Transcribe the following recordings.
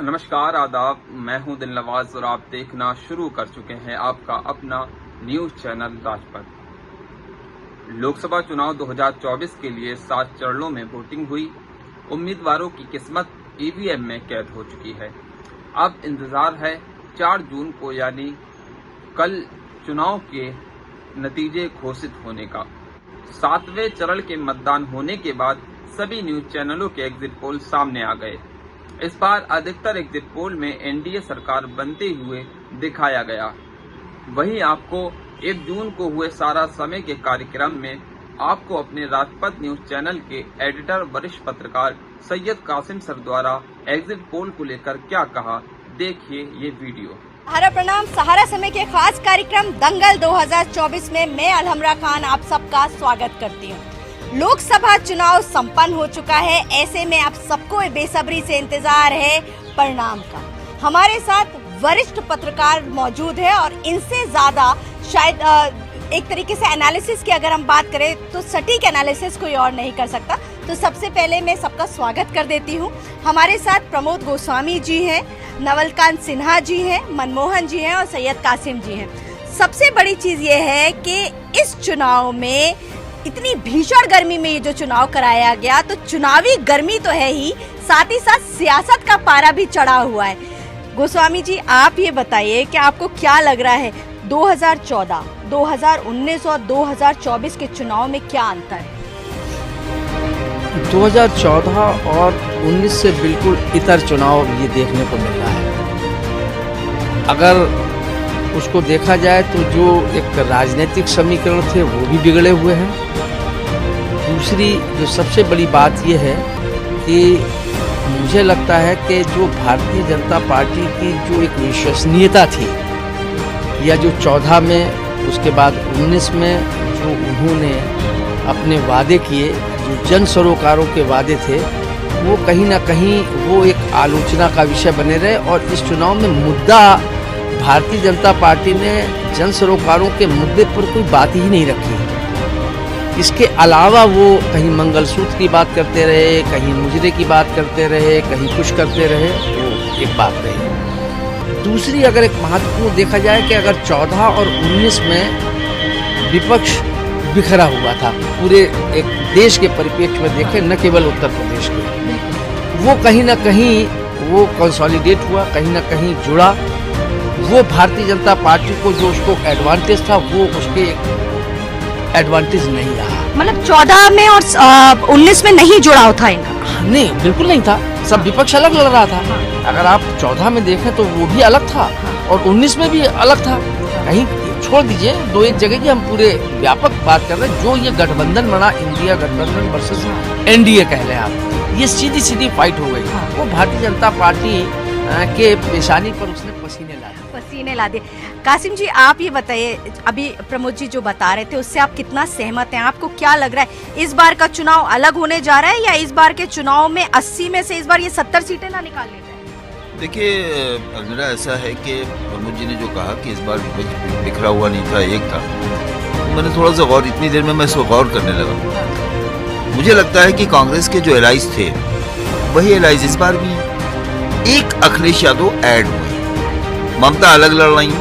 नमस्कार आदाब, मैं हूं दिलनवाज और आप देखना शुरू कर चुके हैं आपका अपना न्यूज चैनल राजपथ। लोकसभा चुनाव 2024 के लिए 7 चरणों में वोटिंग हुई। उम्मीदवारों की किस्मत ईवीएम में कैद हो चुकी है। अब इंतजार है 4 जून को यानी कल चुनाव के नतीजे घोषित होने का। 7वें चरण के मतदान होने के बाद सभी न्यूज चैनलों के एग्जिट पोल सामने आ गए। इस बार अधिकतर एग्जिट पोल में एनडीए सरकार बनते हुए दिखाया गया। वहीं आपको 1 जून को हुए सारा समय के कार्यक्रम में आपको अपने राजपथ न्यूज चैनल के एडिटर वरिष्ठ पत्रकार सैयद कासिम सर द्वारा एग्जिट पोल को लेकर क्या कहा, देखिए ये वीडियो। सहारा प्रणाम। सहारा समय के खास कार्यक्रम दंगल 2024 में मैं अलहमरा खान आप सबका स्वागत करती हूँ। लोकसभा चुनाव संपन्न हो चुका है, ऐसे में आप सबको बेसब्री से इंतजार है परिणाम का। हमारे साथ वरिष्ठ पत्रकार मौजूद है और इनसे ज्यादा शायद एक तरीके से एनालिसिस की अगर हम बात करें तो सटीक एनालिसिस कोई और नहीं कर सकता। तो सबसे पहले मैं सबका स्वागत कर देती हूँ। हमारे साथ प्रमोद गोस्वामी जी हैं, नवलकांत सिन्हा जी हैं, मनमोहन जी हैं और सैयद कासिम जी हैं। सबसे बड़ी चीज ये है कि इस चुनाव में इतनी भीषण गर्मी में ये जो चुनाव कराया गया, तो चुनावी गर्मी तो है ही, साथ ही साथ सियासत का पारा भी चढ़ा हुआ है। गोस्वामी जी, आप ये बताइए कि आपको क्या लग रहा है 2014, 2019 और 2024 के चुनाव में क्या अंतर है? 2014 और 19 से बिल्कुल इतर चुनाव ये देखने को मिल रहा है। अगर उसको देखा जाए तो जो एक राजनीतिक समीकरण थे वो भी बिगड़े हुए हैं। दूसरी जो सबसे बड़ी बात ये है कि मुझे लगता है कि जो भारतीय जनता पार्टी की जो एक विश्वसनीयता थी, या जो 14 में उसके बाद 19 में जो उन्होंने अपने वादे किए, जो जन सरोकारों के वादे थे, वो कहीं ना कहीं वो एक आलोचना का विषय बने रहे। और इस चुनाव में मुद्दा भारतीय जनता पार्टी ने जन सरोकारों के मुद्दे पर कोई बात ही नहीं रखी। इसके अलावा वो कहीं मंगलसूत्र की बात करते रहे, कहीं मुजरे की बात करते रहे, कहीं कुछ करते रहे, वो एक बात रही। दूसरी अगर एक महत्वपूर्ण देखा जाए कि अगर 14 और 19 में विपक्ष बिखरा हुआ था, पूरे एक देश के परिप्रेक्ष्य में देखें, न केवल उत्तर प्रदेश के, वो कहीं ना कहीं वो कंसोलिडेट हुआ, कहीं ना कहीं जुड़ा। वो भारतीय जनता पार्टी को जो उसको एडवांटेज था वो उसके एडवांटेज नहीं रहा। मतलब 14 में और 19 में नहीं जुड़ाव था इनका? नहीं, बिल्कुल नहीं था। सब विपक्ष अलग लग रहा था। अगर आप 14 में देखें तो वो भी अलग था और 19 में भी अलग था। कहीं छोड़ दीजिए 2-1 जगह की, हम पूरे व्यापक बात कर रहे हैं। जो ये गठबंधन बना, इंडिया गठबंधन वर्सेस एनडीए कह लें आप, ये सीधी सीधी फाइट हो गई। वो भारतीय जनता पार्टी के पेशानी पर उसने पसीने ला दिए। कासिम जी, आप ये बताइए, अभी प्रमोद जी जो बता रहे थे उससे आप कितना सहमत हैं? आपको क्या लग रहा है, इस बार का चुनाव अलग होने जा रहा है या इस बार के चुनाव में 80 में से इस बार ये 70 सीटें ना निकाल ले जाए? देखिए अलमीरा, ऐसा है कि प्रमोद जी ने जो कहा कि इस बार विपक्ष बिखरा हुआ नहीं था, एक था, तो मैंने थोड़ा सा गौर, इतनी देर में मैं इसको गौर करने लगा। मुझे लगता है कि कांग्रेस के जो एलाइज थे वही एलाइज इस बार भी। एक अखिलेश यादव ऐड हुए, ममता अलग लड़ रही,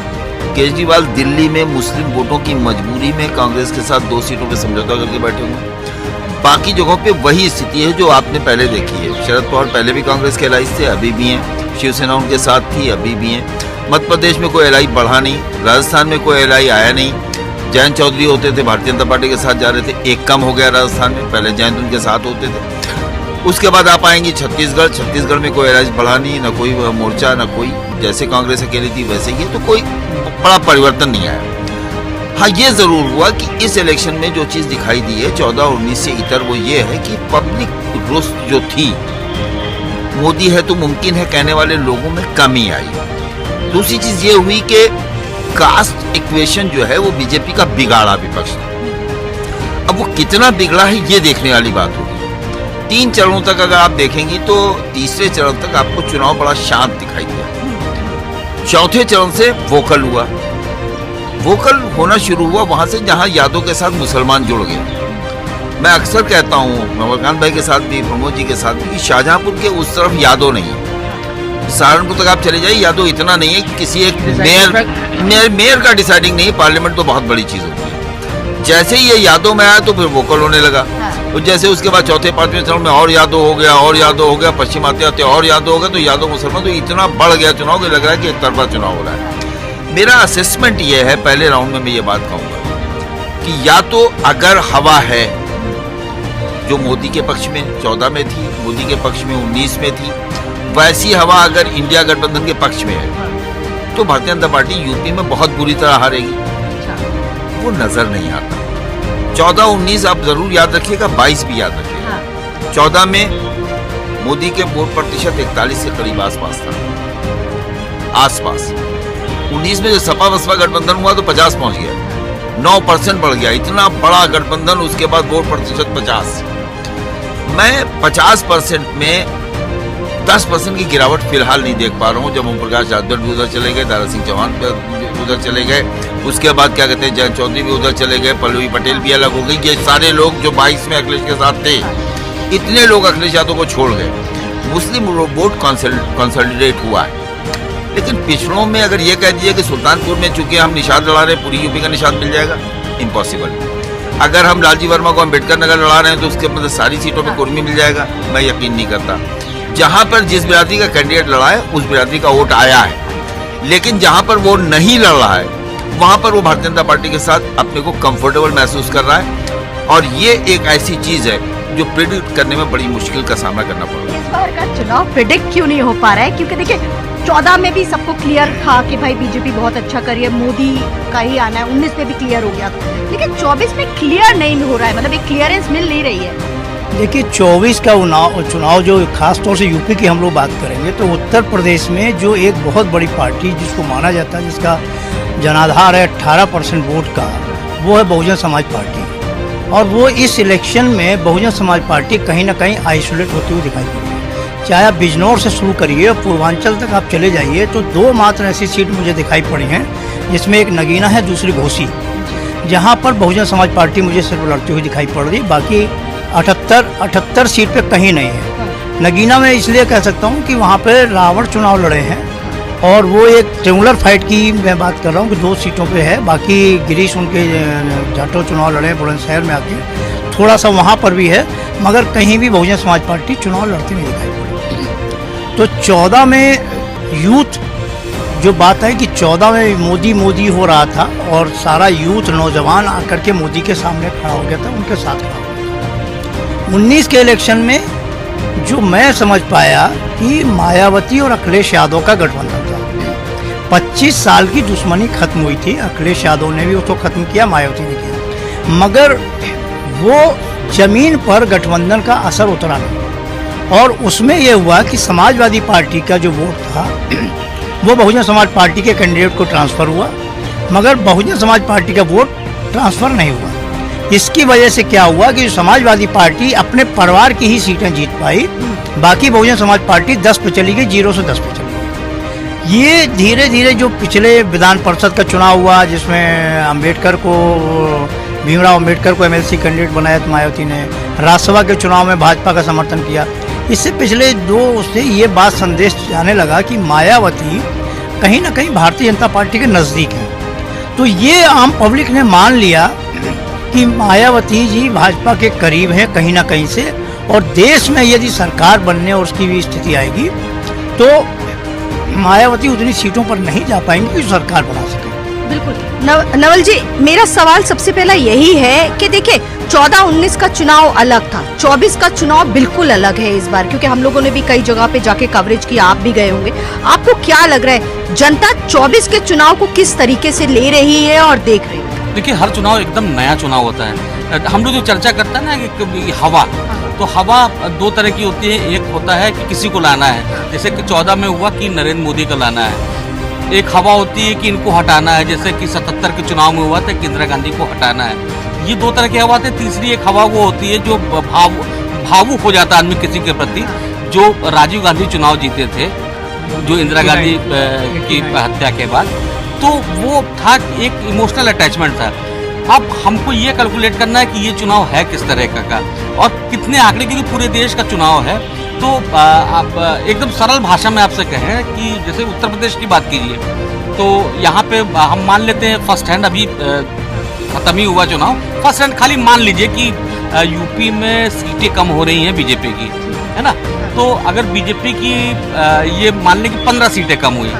केजरीवाल दिल्ली में मुस्लिम वोटों की मजबूरी में कांग्रेस के साथ 2 सीटों पे समझौता करके बैठे हुए। बाकी जगहों पे वही स्थिति है जो आपने पहले देखी है। शरद पवार पहले भी कांग्रेस के एलाइज थे, अभी भी हैं। शिवसेना उनके साथ थी, अभी भी हैं। मध्य प्रदेश में कोई एलाई बढ़ा नहीं, राजस्थान में कोई एलाई आया नहीं। जयंत चौधरी होते थे, भारतीय जनता पार्टी के साथ जा रहे थे, एक कम हो गया राजस्थान में, पहले जयंत उनके साथ होते थे। उसके बाद आप आएंगी छत्तीसगढ़ में कोई एलाइज बढ़ा नहीं, ना कोई मोर्चा, ना कोई, जैसे कांग्रेस अकेली थी वैसे ही, तो कोई बड़ा परिवर्तन नहीं आया। हाँ, ये जरूर हुआ कि इस इलेक्शन में जो चीज दिखाई दी है 14 और 19 से इतर, वो ये है कि पब्लिक रोष जो थी, मोदी है तो मुमकिन है कहने वाले लोगों में कमी आई। दूसरी चीज ये हुई कि कास्ट इक्वेशन जो है वो बीजेपी का बिगाड़ा विपक्ष ने। अब वो कितना बिगड़ा है ये देखने वाली बात होगी। 3 चरणों तक अगर आप देखेंगी तो तीसरे चरण तक आपको चुनाव बड़ा शांत दिखाई दिया। चौथे चरण से वोकल हुआ, वोकल होना शुरू हुआ वहां से जहां यादव के साथ मुसलमान जुड़ गए। मैं अक्सर कहता हूँ नवलकांत भाई के साथ भी, प्रमोद जी के साथ भी, कि शाहजहांपुर के उस तरफ यादव नहीं है, सहारनपुर तक आप चले जाइए, यादव इतना नहीं है कि किसी एक मेयर का डिसाइडिंग नहीं, पार्लियामेंट तो बहुत बड़ी चीज होती है। जैसे ही ये यादव में आया तो फिर वोकल होने लगा, तो जैसे उसके बाद चौथे पांचवें चरण में और यादव हो गया, और यादव हो गया, पश्चिम आते आते और यादव हो गया, तो यादव मुसलमान तो इतना बढ़ गया चुनाव कि लग रहा है कि एक तरफा चुनाव हो रहा है। मेरा असेसमेंट ये है, पहले राउंड में मैं ये बात कहूंगा कि या तो अगर हवा है जो मोदी के पक्ष में 14 में थी, मोदी के पक्ष में 19 में थी, वैसी हवा अगर इंडिया गठबंधन के पक्ष में है तो भारतीय जनता पार्टी यूपी में बहुत बुरी तरह हारेगी। वो नजर नहीं आता। 14-19 आप जरूर याद रखिएगा, 22 भी याद रखिएगा। 14 में मोदी के वोट प्रतिशत 41 के करीब आसपास था, आसपास। 19 में जो सपा बसपा गठबंधन हुआ तो 50 पहुंच गया, 9% बढ़ गया। इतना बड़ा गठबंधन, उसके बाद वोट प्रतिशत 50। मैं 50% में 10% की गिरावट फिलहाल नहीं देख पा रहा हूँ। जब ओम प्रकाश राजभर भी उधर चले गए, दारा सिंह चौहान उधर चले गए, उसके बाद क्या कहते हैं जयंत चौधरी भी उधर चले गए, पल्लवी पटेल भी अलग हो गई। ये सारे लोग जो 22 में अखिलेश के साथ थे, इतने लोग अखिलेश यादव को छोड़ गए। मुस्लिम वोट कंसोलिडेट हुआ है। लेकिन पिछड़ों में अगर ये कह दीजिए कि सुल्तानपुर में चूंकि हम निशान लड़ा रहे हैं, पूरी यूपी का निशान मिल जाएगा, इम्पॉसिबल। अगर हम लालजी वर्मा को अम्बेडकर नगर लड़ा रहे हैं तो उसके मतलब सारी सीटों में कुर्मी मिल जाएगा, मैं यकीन नहीं करता। जहां पर जिस बिरादरी का कैंडिडेट लड़ा है उस बिरादरी का वोट आया है, लेकिन जहां पर वो नहीं लड़ रहा है वहां पर वो भारतीय जनता पार्टी के साथ अपने को कंफर्टेबल महसूस कर रहा है। और ये एक ऐसी चीज है जो प्रेडिक्ट करने में बड़ी मुश्किल का सामना करना पड़ रहा है। इस बार का चुनाव प्रेडिक्ट क्यों नहीं हो पा रहा है? क्योंकि देखिए 14 में भी सबको क्लियर था कि भाई बीजेपी बहुत अच्छा कर रही है, मोदी का ही आना है। 19 में भी क्लियर हो गया था, लेकिन 24 में क्लियर नहीं हो रहा है, मतलब एक क्लियरेंस मिल नहीं रही है। देखिए 24 का चुनाव जो खास तौर से यूपी की हम लोग बात करेंगे तो उत्तर प्रदेश में जो एक बहुत बड़ी पार्टी जिसको माना जाता है, जिसका जनाधार है 18% वोट का, वो है बहुजन समाज पार्टी। और वो इस इलेक्शन में बहुजन समाज पार्टी कहीं ना कहीं आइसोलेट होती हुई दिखाई पड़ रही है। चाहे आप बिजनौर से शुरू करिए, पूर्वांचल तक आप चले जाइए तो 2 मात्र ऐसी सीट मुझे दिखाई पड़ी हैं, जिसमें एक नगीना है, दूसरी घोसी, जहाँ पर बहुजन समाज पार्टी मुझे सिर्फ लड़ती हुई दिखाई पड़ रही। बाकी 78 सीट पे कहीं नहीं है। नगीना में इसलिए कह सकता हूँ कि वहाँ पे रावण चुनाव लड़े हैं और वो एक ट्रिंगुलर फाइट की मैं बात कर रहा हूँ कि 2 सीटों पे है। बाकी गिरीश उनके जाटो चुनाव लड़े हैं बुलंदशहर में आके, थोड़ा सा वहाँ पर भी है, मगर कहीं भी बहुजन समाज पार्टी चुनाव लड़ती नहीं दिखाई पड़ी। तो 14 में यूथ जो बात है कि 14 में मोदी हो रहा था और सारा यूथ नौजवान आकर के मोदी के सामने खड़ा हो गया था, उनके साथ खड़ा हो गया। 19 के इलेक्शन में जो मैं समझ पाया कि मायावती और अखिलेश यादव का गठबंधन था। 25 साल की दुश्मनी खत्म हुई थी, अखिलेश यादव ने भी उसको खत्म किया, मायावती ने किया, मगर वो जमीन पर गठबंधन का असर उतरा नहीं। और उसमें यह हुआ कि समाजवादी पार्टी का जो वोट था वो बहुजन समाज पार्टी के कैंडिडेट को ट्रांसफ़र हुआ, मगर बहुजन समाज पार्टी का वोट ट्रांसफ़र नहीं हुआ। इसकी वजह से क्या हुआ कि समाजवादी पार्टी अपने परिवार की ही सीटें जीत पाई, बाकी बहुजन समाज पार्टी 10 पे चली गई, 0 से 10 पे चली गई। ये धीरे धीरे जो पिछले विधान परिषद का चुनाव हुआ जिसमें अम्बेडकर को, भीमराव अम्बेडकर को एमएलसी कैंडिडेट बनाया था मायावती ने, राज्यसभा के चुनाव में भाजपा का समर्थन किया, इससे पिछले 2 से ये बात संदेश जाने लगा कि मायावती कहीं ना कहीं भारतीय जनता पार्टी के नज़दीक है। तो ये आम पब्लिक ने मान लिया कि मायावती जी भाजपा के करीब हैं कहीं ना कहीं से, और देश में यदि सरकार बनने और उसकी भी स्थिति आएगी तो मायावती उतनी सीटों पर नहीं जा पाएंगी कि सरकार बना सके। बिल्कुल नवल जी, मेरा सवाल सबसे पहला यही है कि देखिए 14-19 का चुनाव अलग था, 24 का चुनाव बिल्कुल अलग है इस बार, क्योंकि हम लोगों ने भी कई जगह पे जाके कवरेज किया, आप भी गए होंगे। आपको क्या लग रहा है जनता 24 के चुनाव को किस तरीके से ले रही है और देख रही है? देखिए हर चुनाव एकदम नया चुनाव होता है। हम लोग जो चर्चा करते हैं ना कि हवा, तो हवा 2 तरह की होती है। एक होता है कि किसी को लाना है, जैसे कि 14 में हुआ कि नरेंद्र मोदी को लाना है। एक हवा होती है कि इनको हटाना है, जैसे कि 77 के चुनाव में हुआ था कि इंदिरा गांधी को हटाना है। ये 2 तरह की हवा थे। तीसरी एक हवा वो होती है जो भावुक हो जाता है आदमी किसी के प्रति, जो राजीव गांधी चुनाव जीते थे, जो इंदिरा गांधी की हत्या के बाद, तो वो था एक इमोशनल अटैचमेंट था। अब हमको ये कैलकुलेट करना है कि ये चुनाव है किस तरह का और कितने आंकड़े, क्योंकि पूरे देश का चुनाव है तो आप एकदम सरल भाषा में आपसे कहें कि जैसे उत्तर प्रदेश की बात कीजिए, तो यहाँ पे हम मान लेते हैं फर्स्ट हैंड, अभी खत्म ही हुआ चुनाव, फर्स्ट हैंड खाली मान लीजिए कि यूपी में सीटें कम हो रही हैं बीजेपी की, है ना। तो अगर बीजेपी की ये मान लें कि 15 सीटें कम हुई,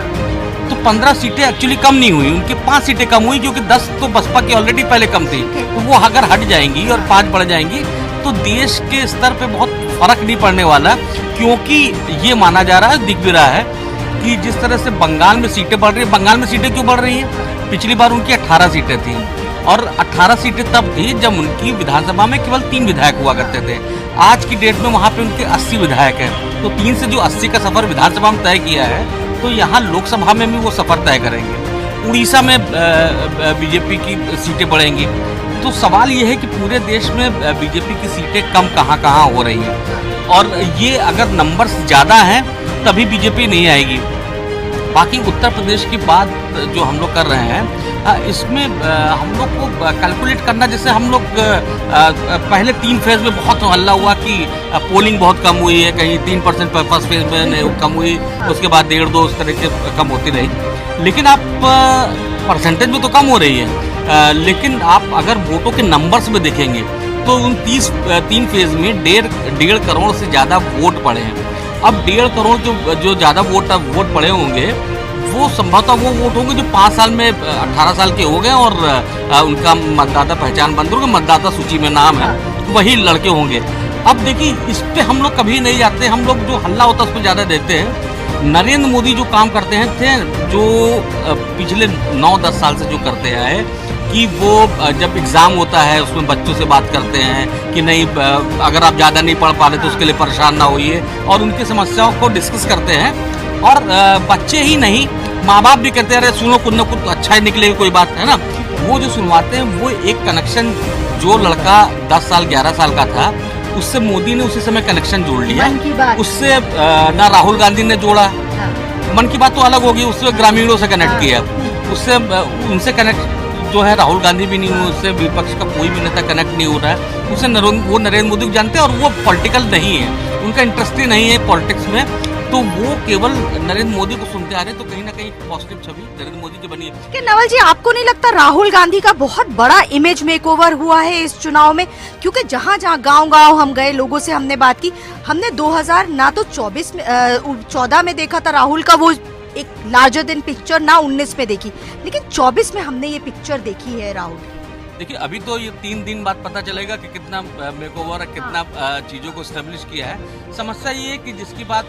तो 15 सीटें एक्चुअली कम नहीं हुई, उनकी 5 सीटें कम हुई, क्योंकि 10 तो बसपा की ऑलरेडी पहले कम थी। तो वो अगर हट जाएंगी और 5 बढ़ जाएंगी तो देश के स्तर पे बहुत फर्क नहीं पड़ने वाला, क्योंकि ये माना जा रहा है, दिख भी रहा है कि जिस तरह से बंगाल में सीटें बढ़ रही हैं, बंगाल में सीटें क्यों बढ़ रही हैं? पिछली बार उनकी 18 सीटें थी, और 18 सीटें तब थी जब उनकी विधानसभा में केवल 3 विधायक हुआ करते थे। आज की डेट में वहाँ पे उनके 80 विधायक हैं, तो 3 से जो 80 का सफर विधानसभा में तय किया है, तो यहाँ लोकसभा में भी वो सफर तय करेंगे। उड़ीसा में बीजेपी की सीटें बढ़ेंगी। तो सवाल ये है कि पूरे देश में बीजेपी की सीटें कम कहाँ हो रही हैं, और ये अगर नंबर्स ज़्यादा हैं तभी बीजेपी नहीं आएगी। बाकी उत्तर प्रदेश की बात जो हम लोग कर रहे हैं, इसमें हम लोग को कैलकुलेट करना, जैसे हम लोग पहले 3 फेज में बहुत हल्ला हुआ कि पोलिंग बहुत कम हुई है, कहीं 3% फर्स्ट फेज में कम हुई, उसके बाद 1.5-2 उस तरह के कम होती रही। लेकिन आप परसेंटेज में तो कम हो रही है, लेकिन आप अगर वोटों के नंबर्स में देखेंगे तो उन 3 फेज में 1.5 करोड़ से ज़्यादा वोट पड़े हैं। अब 1.5 करोड़ जो ज़्यादा वोट पड़े होंगे, वो संभवतः वो वोट होंगे जो 5 साल में 18 साल के हो गए और उनका मतदाता पहचान बंद होगा, मतदाता सूची में नाम है, वही लड़के होंगे। अब देखिए, इस पे हम लोग कभी नहीं जाते, हम लोग जो हल्ला होता है उस पर ज़्यादा देते हैं। नरेंद्र मोदी जो काम करते हैं जो पिछले 9-10 साल से जो करते आए, कि वो जब एग्ज़ाम होता है उसमें बच्चों से बात करते हैं कि नहीं, अगर आप ज़्यादा नहीं पढ़ पा रहे तो उसके लिए परेशान ना होइए, और उनकी समस्याओं को डिस्कस करते हैं। और बच्चे ही नहीं, माँ बाप भी कहते हैं अरे सुनो, कुछ ना कुछ अच्छा ही निकलेगी, कोई बात है ना। वो जो सुनवाते हैं, वो एक कनेक्शन, जो लड़का 10 साल 11 साल का था, उससे मोदी ने उसी समय कनेक्शन जोड़ लिया। उससे ना राहुल गांधी ने जोड़ा, मन की बात तो अलग होगी, उससे ग्रामीणों से कनेक्ट किया, उससे उनसे कनेक्ट जो है राहुल गांधी भी नहीं हुए, उससे विपक्ष का कोई भी नेता कनेक्ट नहीं हो रहा है। उससे वो नरेंद्र मोदी को जानते हैं, और वो पॉलिटिकल नहीं है, उनका इंटरेस्ट ही नहीं है पॉलिटिक्स में, तो वो केवल नरेंद्र मोदी को सुनते आ रहे हैं। तो कहीं ना कहीं पॉजिटिव छवि नरेंद्र मोदी की बनी है। नवल जी, आपको नहीं लगता राहुल गांधी का बहुत बड़ा इमेज मेकओवर हुआ है इस चुनाव में? क्योंकि जहाँ गांव हम गए, लोगों से हमने बात की, हमने 2014 में देखा था राहुल का वो एक लार्जर देन पिक्चर, ना 19 में देखी, लेकिन 24 में हमने ये पिक्चर देखी है राहुल की। देखिए, अभी तो ये 3 दिन बाद पता चलेगा कि कितना मेकओवर, कितना चीज़ों को एस्टेब्लिश किया है। समस्या ये है कि जिसकी बात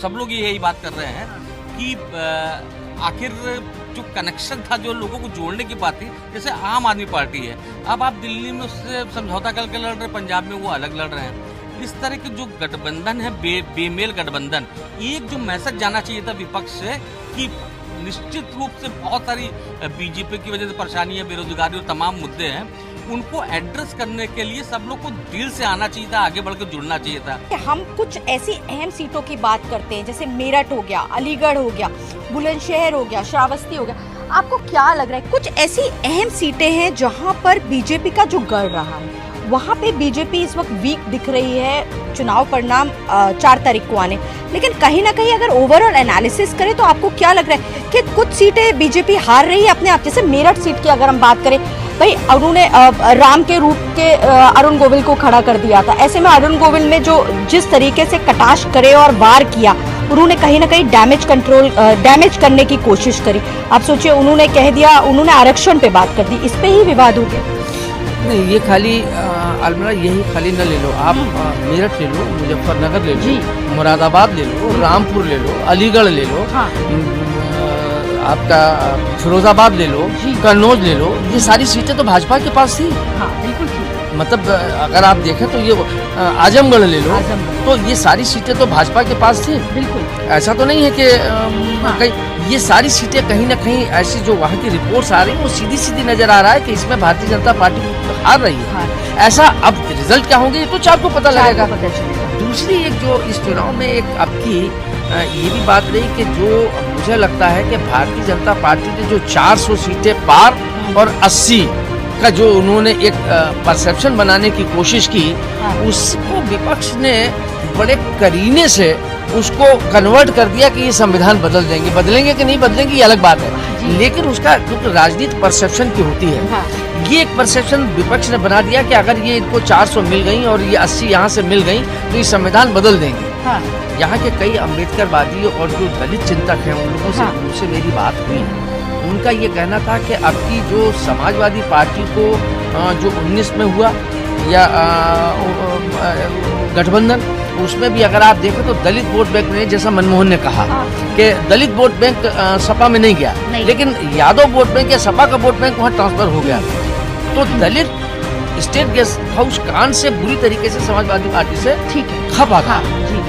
सब लोग यही बात कर रहे हैं कि आखिर जो कनेक्शन था, जो लोगों को जोड़ने की बात थी, जैसे आम आदमी पार्टी है, अब आप दिल्ली में उससे समझौता करके लड़ रहे, पंजाब में वो अलग लड़ रहे हैं। इस तरह के जो गठबंधन है, बेमेल गठबंधन, एक जो मैसेज जाना चाहिए था विपक्ष से कि निश्चित रूप से बहुत सारी बीजेपी की वजह से परेशानी है, बेरोजगारी और तमाम मुद्दे हैं, उनको एड्रेस करने के लिए सब लोग को दिल से आना चाहिए था, आगे बढ़कर जुड़ना चाहिए था। हम कुछ ऐसी अहम सीटों की बात करते हैं, जैसे मेरठ हो गया, अलीगढ़ हो गया, बुलंदशहर हो गया, श्रावस्ती हो गया, आपको क्या लग रहा है कुछ ऐसी अहम सीटें हैं जहां पर बीजेपी का जो गढ़ रहा है, वहाँ पे बीजेपी इस वक्त वीक दिख रही है? चुनाव परिणाम 4 तारीख को आने, लेकिन कहीं ना कहीं अगर ओवरऑल एनालिसिस करें तो आपको क्या लग रहा है कि कुछ सीटें बीजेपी हार रही है अपने आप? जैसे मेरठ सीट की अगर हम बात करें, भाई उन्होंने राम के रूप के अरुण गोविल को खड़ा कर दिया था, ऐसे में अरुण गोविल ने जो जिस तरीके से कटाक्ष करे और वार किया, उन्होंने कहीं ना कहीं डैमेज करने की कोशिश करी। आप सोचिए, उन्होंने कह दिया, उन्होंने आरक्षण पे बात कर दी, इस पे ही विवाद हो गया। नहीं, ये खाली अलमरा यही खाली न ले लो, आप मेरठ ले लो, मुजफ्फरनगर ले लो, मुरादाबाद ले लो, रामपुर ले लो, अलीगढ़ ले लो, हाँ। आपका फिरोजाबाद ले लो, कन्नौज ले लो, ये सारी सीटें तो भाजपा के पास थी। हाँ, बिल्कुल थी। मतलब अगर आप देखें तो ये आजमगढ़ ले लो, तो ये सारी सीटें तो भाजपा के पास थी। बिल्कुल, ऐसा तो नहीं है कि कहीं ये सारी सीटें कहीं ना कहीं ऐसी जो वहाँ की रिपोर्ट्स आ रही है, वो सीधी सीधी नजर आ रहा है कि इसमें भारतीय जनता पार्टी हार रही है। ऐसा अब रिजल्ट क्या होंगे ये तो 4 को पता लगेगा। दूसरी एक जो इस चुनाव में एक आपकी ये भी बात रही कि जो मुझे लगता है कि भारतीय जनता पार्टी ने जो 400 सीटें पार और 80 का जो उन्होंने एक परसेप्शन बनाने की कोशिश की, हाँ। उसको विपक्ष ने बड़े करीने से उसको कन्वर्ट कर दिया कि ये संविधान बदल देंगे। बदलेंगे कि नहीं बदलेंगे ये अलग बात है, लेकिन उसका क्योंकि राजनीति परसेप्शन की होती है, हाँ। ये एक परसेप्शन विपक्ष ने बना दिया कि अगर ये इनको 400 मिल गई और ये 80 यहाँ से मिल गई तो ये संविधान बदल देंगे। हाँ। यहाँ के कई अम्बेडकरवादी और जो दलित चिंतक हैं उन लोगों से हाँ। उनसे मेरी बात हुई, उनका ये कहना था कि अब की जो समाजवादी पार्टी को जो 19 में हुआ या गठबंधन, उसमें भी अगर आप देखें तो दलित वोट बैंक में, जैसा मनमोहन ने कहा कि दलित वोट बैंक सपा में नहीं गया, लेकिन यादव वोट बैंक या सपा का वोट बैंक वहाँ ट्रांसफर हो गया। तो दलित स्टेट गेस्ट हाउस कांड से बुरी तरीके से समाजवादी पार्टी से खपा था।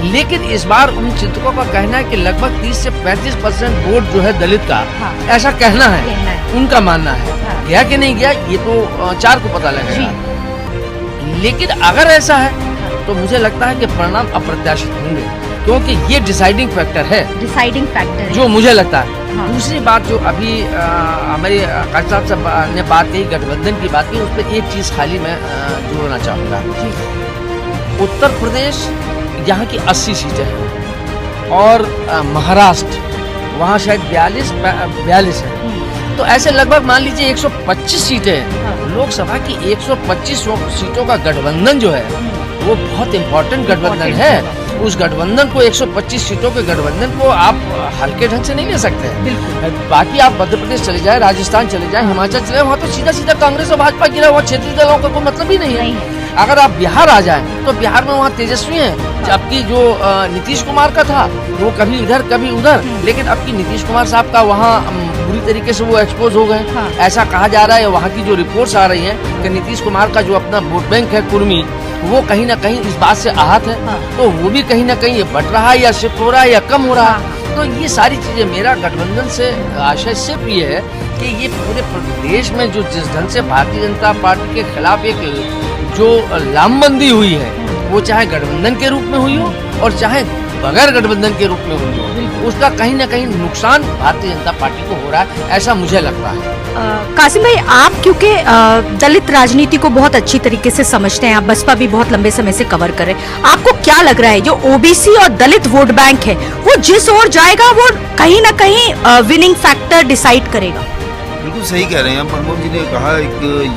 लेकिन इस बार उन चिंतकों का कहना है कि लगभग 30 से 35% वोट जो है दलित का, ऐसा कहना है, उनका मानना है। गया कि नहीं गया ये तो 4 को पता लगेगा, लेकिन अगर ऐसा है तो मुझे लगता है कि परिणाम अप्रत्याशित होंगे, क्योंकि ये डिसाइडिंग फैक्टर है जो मुझे लगता है। हाँ। दूसरी बात जो अभी हमारे काजी साहब से ने बात कही, गठबंधन की बात की, उस पर एक चीज खाली मैं जोड़ना चाहूँगा। उत्तर प्रदेश यहाँ की 80 सीटें हैं और महाराष्ट्र वहाँ शायद 42 है, तो ऐसे लगभग मान लीजिए 125 सीटें हैं। लोकसभा की 125 सीटों का गठबंधन जो है वो बहुत इम्पोर्टेंट गठबंधन है। उस गठबंधन को 125 सीटों के गठबंधन को आप हल्के ढंग से नहीं ले सकते। बाकी आप मध्य प्रदेश चले जाए, राजस्थान चले जाए, हिमाचल चले जाए, वहाँ तो सीधा सीधा कांग्रेस और भाजपा गिरा हुआ, क्षेत्रीय दलों का कोई मतलब ही नहीं है। अगर आप बिहार आ जाए तो बिहार में वहाँ तेजस्वी हैं, जबकि जो नीतीश कुमार का था वो कभी इधर कभी उधर, लेकिन अब की नीतीश कुमार साहब का वहाँ बुरी तरीके से वो एक्सपोज हो गए। हाँ। ऐसा कहा जा रहा है, वहाँ की जो रिपोर्ट्स आ रही हैं कि नीतीश कुमार का जो अपना वोट बैंक है कुर्मी, वो कहीं ना कहीं इस बात से आहत है। हाँ। तो वो भी कहीं ना कहीं ये बढ़ रहा है या शिफ्ट हो रहा है या कम हो रहा है। तो ये सारी चीजें, मेरा गठबंधन से आशय सिर्फ ये है कि ये पूरे प्रदेश में जो जिस ढंग से भारतीय जनता पार्टी के खिलाफ एक जो लामबंदी हुई है, वो चाहे गठबंधन के रूप में हुई हो और चाहे बगैर गठबंधन के रूप में हुई हो, उसका कहीं ना कहीं नुकसान भारतीय जनता पार्टी को हो रहा है, ऐसा मुझे लगता है। कासिम भाई, आप क्योंकि दलित राजनीति को बहुत अच्छी तरीके से समझते हैं, आप बसपा भी बहुत लंबे समय से कवर कर रहे हैं, आपको क्या लग रहा है जो ओबीसी और दलित वोट बैंक है वो जिस ओर जाएगा वो कहीं ना कहीं विनिंग फैक्टर डिसाइड करेगा? बिल्कुल सही कह रहे हैं मनमोहन जी ने कहा,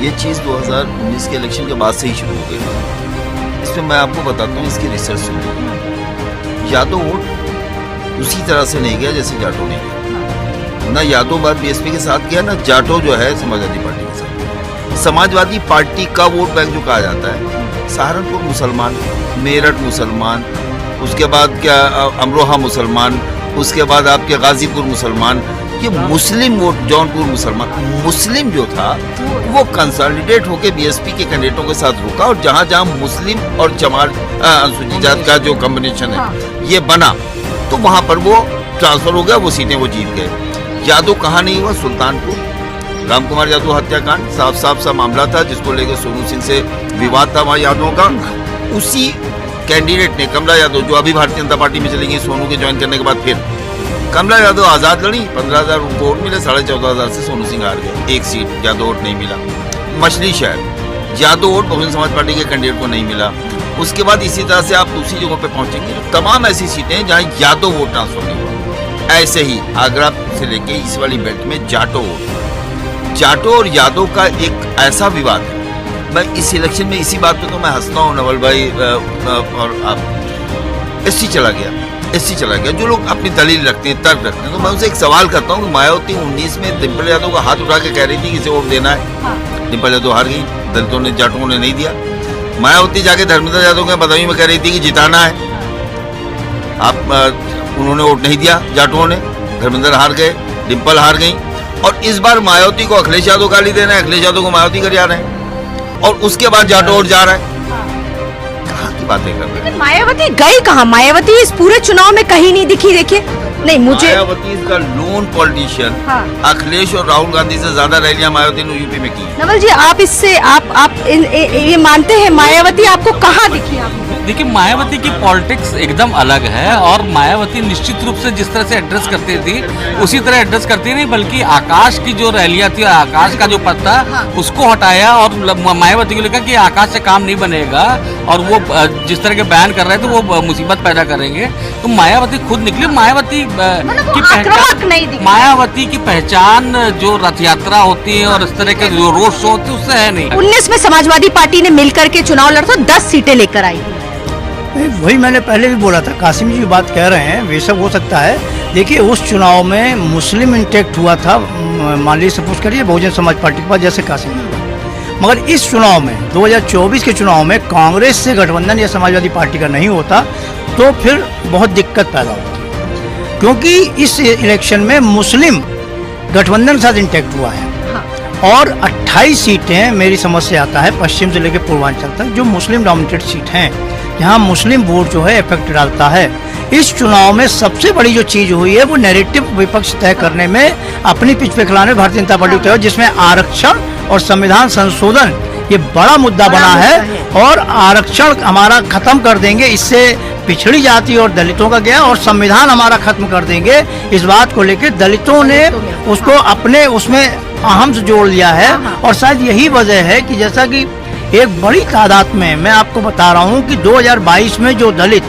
ये चीज़ 2019 के इलेक्शन के बाद से ही शुरू हो गई। इसमें मैं आपको बताता हूँ, इसकी रिसर्च सुनिए। यादव वोट उसी तरह से नहीं गया जैसे जाटो ने गया, ना यादव बात बीएसपी के साथ गया, ना जाटो जो है समाजवादी पार्टी के साथ। समाजवादी पार्टी का वोट बैंक जो कहा जाता है, सहारनपुर मुसलमान, मेरठ मुसलमान, उसके बाद क्या अमरोहा मुसलमान, उसके बाद आपके गाजीपुर मुसलमान, ये मुस्लिम वोट, जौनपुर मुसलमान, मुस्लिम जो था वो कंसोलिडेट होकर बीएसपी के कैंडिडेटों के साथ रुका, और जहां जहां मुस्लिम और जमात अनुसूचित जात का जो कॉम्बिनेशन है ये बना, तो वहां पर वो ट्रांसफर हो गया, वो सीटें वो जीत गए। यादव कहाँ नहीं हुआ? सुल्तानपुर राम कुमार यादव हत्याकांड, साफ साफ सा मामला था जिसको लेकर सोनू सिंह से विवाद था वहाँ यादवों का। उसी कैंडिडेट ने, कमला यादव जो अभी भारतीय जनता पार्टी में चली गई सोनू के ज्वाइन करने के बाद, फिर कमला यादव आजाद लड़ी, 15,000 उनको वोट मिले, 14,500 से सोनू सिंह हार गए, एक सीट यादव वोट नहीं मिला। मछली शहर यादव वोट बहुजन समाज पार्टी के कैंडिडेट को नहीं मिला। उसके बाद इसी तरह से आप दूसरी जगहों पे पहुंचेंगे, तो तमाम ऐसी सीटें हैं जहां यादव वोट ट्रांसफर नहीं हुआ। ऐसे ही आगरा से लेके इस वाली बेल्ट में जाटो वोट, जाटो और यादव का एक ऐसा विवाद है। मैं इस इलेक्शन में इसी बात पे तो मैं हंसता हूँ नवल भाई, और आप एससी चला गया, जो लोग अपनी दलील रखते हैं, तर्क रखते हैं, तो मैं उनसे एक सवाल करता हूँ, मायावती 19 में डिम्पल यादव का हाथ उठा के कह रही थी कि इसे वोट देना है, डिम्पल यादव हार गई, दलितों ने, जाटों ने नहीं दिया। मायावती जाके धर्मेंद्र यादव के बदायूं में कह रही थी कि जिताना है, उन्होंने वोट नहीं दिया जाटों ने, धर्मेंद्र हार गए, डिम्पल हार गई, और इस बार मायावती को अखिलेश यादव गाली दे रहे हैं, अखिलेश यादव को मायावती कर जा रहे हैं, और उसके बाद जाटो वोट जा रहा है। कहाँ की बातें कर रहे हैं? मायावती गई कहाँ? मायावती इस पूरे चुनाव में कहीं नहीं दिखी। देखिए नहीं मुझे मायावती का लोन पॉलिटिशियन। हाँ। अखिलेश और राहुल गांधी से ज्यादा रैलियां मायावती ने यूपी में की हैं। नवल जी, आप इससे आप ये मानते हैं मायावती आपको कहाँ दिखी? आप देखिए, मायावती की पॉलिटिक्स एकदम अलग है और मायावती निश्चित रूप से जिस तरह से एड्रेस करती थी उसी तरह एड्रेस करती नहीं, बल्कि आकाश की जो रैलियां थी, आकाश का जो पत्ता उसको हटाया और मायावती को लिखा कि आकाश से काम नहीं बनेगा और वो जिस तरह के बयान कर रहे थे वो मुसीबत पैदा करेंगे। तो मायावती खुद निकली। मायावती की पहचान, मायावती की पहचान जो रथ यात्रा होती है और इस तरह के जो रोड शो होते हैं उससे है नहीं। 19 में समाजवादी पार्टी ने मिलकर के चुनाव लड़ा था, 10 सीटें लेकर आई। वही मैंने पहले भी बोला था, कासिम जी बात कह रहे हैं वे सब हो सकता है। देखिए उस चुनाव में मुस्लिम इंटैक्ट हुआ था, मान लीजिए सपोज करिए बहुजन समाज पार्टी के पास, जैसे कासिम जी, मगर इस चुनाव में 2024 के चुनाव में कांग्रेस से गठबंधन या समाजवादी पार्टी का नहीं होता तो फिर बहुत दिक्कत पैदा होती, क्योंकि इस इलेक्शन में मुस्लिम गठबंधन के साथ इंटैक्ट हुआ है और 28 सीटें मेरी समझ से आता है पश्चिम से लेकर पूर्वांचल तक जो मुस्लिम डोमिनेटेड सीट हैं, यहाँ मुस्लिम वोट जो है इफेक्ट डालता है। इस चुनाव में सबसे बड़ी जो चीज हुई है वो नैरेटिव विपक्ष तय करने में, अपनी पिच पे खिलाने में भारतीय जनता पार्टी तय, जिसमें आरक्षण और संविधान संशोधन ये बड़ा मुद्दा बना है और आरक्षण हमारा खत्म कर देंगे, इससे पिछड़ी जाति और दलितों का गया, और संविधान हमारा खत्म कर देंगे, इस बात को लेकर दलितों ने उसको अपने उसमें अहम से जोड़ लिया है। और शायद यही वजह है कि जैसा कि एक बड़ी तादाद में मैं आपको बता रहा हूँ कि 2022 में जो दलित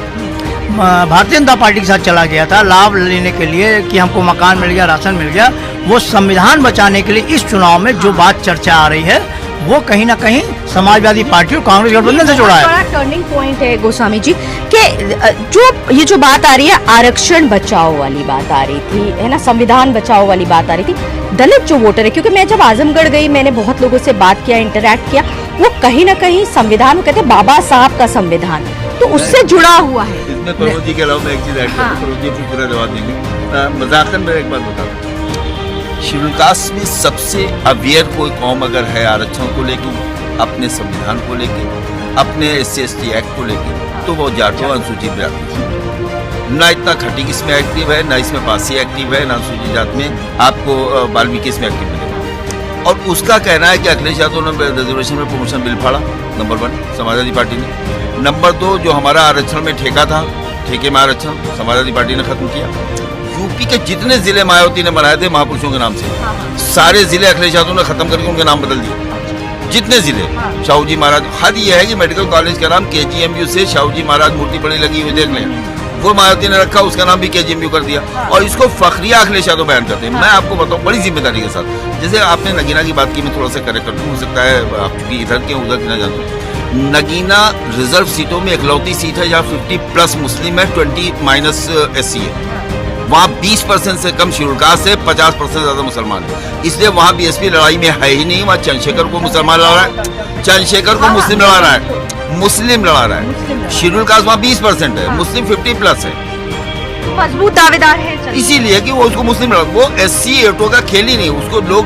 भारतीय जनता पार्टी के साथ चला गया था लाभ लेने के लिए कि हमको मकान मिल गया, राशन मिल गया, वो संविधान बचाने के लिए इस चुनाव में जो बात चर्चा आ रही है वो कहीं ना कहीं समाजवादी पार्टी और कांग्रेस गठबंधन से जुड़ा है। बड़ा टर्निंग पॉइंट है गोस्वामी जी कि जो बात आ रही है, आरक्षण बचाओ वाली बात आ रही थी, है ना, संविधान बचाओ वाली बात आ रही थी, दलित जो वोटर है, क्योंकि मैं जब आजमगढ़ गई मैंने बहुत लोगों से बात किया, इंटरैक्ट किया, वो कहीं ना कहीं संविधान कहते हैं बाबा साहब का संविधान, तो उससे जुड़ा हुआ है। इसमें प्रमोद जी के अलावा मैं एक चीज ऐड करूं, प्रमोद जी फिर पूरा जवाब देंगे। मजाकन में एक बात बताऊं, शेड्यूल कास्ट में सबसे अवेयर कोई कौम अगर है आरक्षण को लेकर, अपने संविधान को लेकर, अपने SC/ST एक्ट को लेकर, तो वो जाटो अनुसूचित जाति। ना इतना खटीक इसमें एक्टिव है, ना इसमें पासी एक्टिव है, ना अनुसूचित जाति में आपको वाल्मीकि इसमें एक्टिव मिलेगा। और उसका कहना है कि अखिलेश यादव ने रिजर्वेशन में प्रमोशन बिल फाड़ा, नंबर 1 समाजवादी पार्टी ने। नंबर 2 जो हमारा आरक्षण में ठेका था, ठेके में आरक्षण समाजवादी पार्टी ने खत्म किया। यूपी के जितने जिले मायावती ने बनाए थे महापुरुषों के नाम से, सारे जिले अखिलेश यादव ने खत्म करके उनके नाम बदल दिए। जितने जिले, शाहू जी महाराज, हद यह है कि मेडिकल कॉलेज का नाम KGMU से शाहू जी महाराज मूर्ति बड़ी लगी हुई देख लें, वो मायावती ने रखा, उसका नाम भी KGMU कर दिया। और इसको फखरिया अखिलेश यादव बयान करते हैं। मैं आपको बताऊं बड़ी जिम्मेदारी के साथ, जैसे आपने नगीना की बात की, मैं थोड़ा सा करेक्ट कर दूं, हो सकता है आप चूंकि इधर के उधर की ना जानते। नगीना रिजर्व सीटों में इकलौती सीट है जहाँ 50+ मुस्लिम है, 20- SC है। वहाँ 20% से कम शेड्यूल कास्ट है, 50% ज्यादा मुसलमान है, इसलिए वहाँ BSP लड़ाई में है ही नहीं। वहाँ चंद्रशेखर को मुसलमान लड़ा रहा है, चंद्रशेखर को मुस्लिम लड़ा रहा है, मुस्लिम लड़ा रहा है। शेड्यूल कास्ट वहाँ 20% है, मुस्लिम 50+ है, मजबूत दावेदार है, इसीलिए कि वो उसको मुस्लिम लड़ा, वो SC एटो का खेल ही नहीं, उसको लोग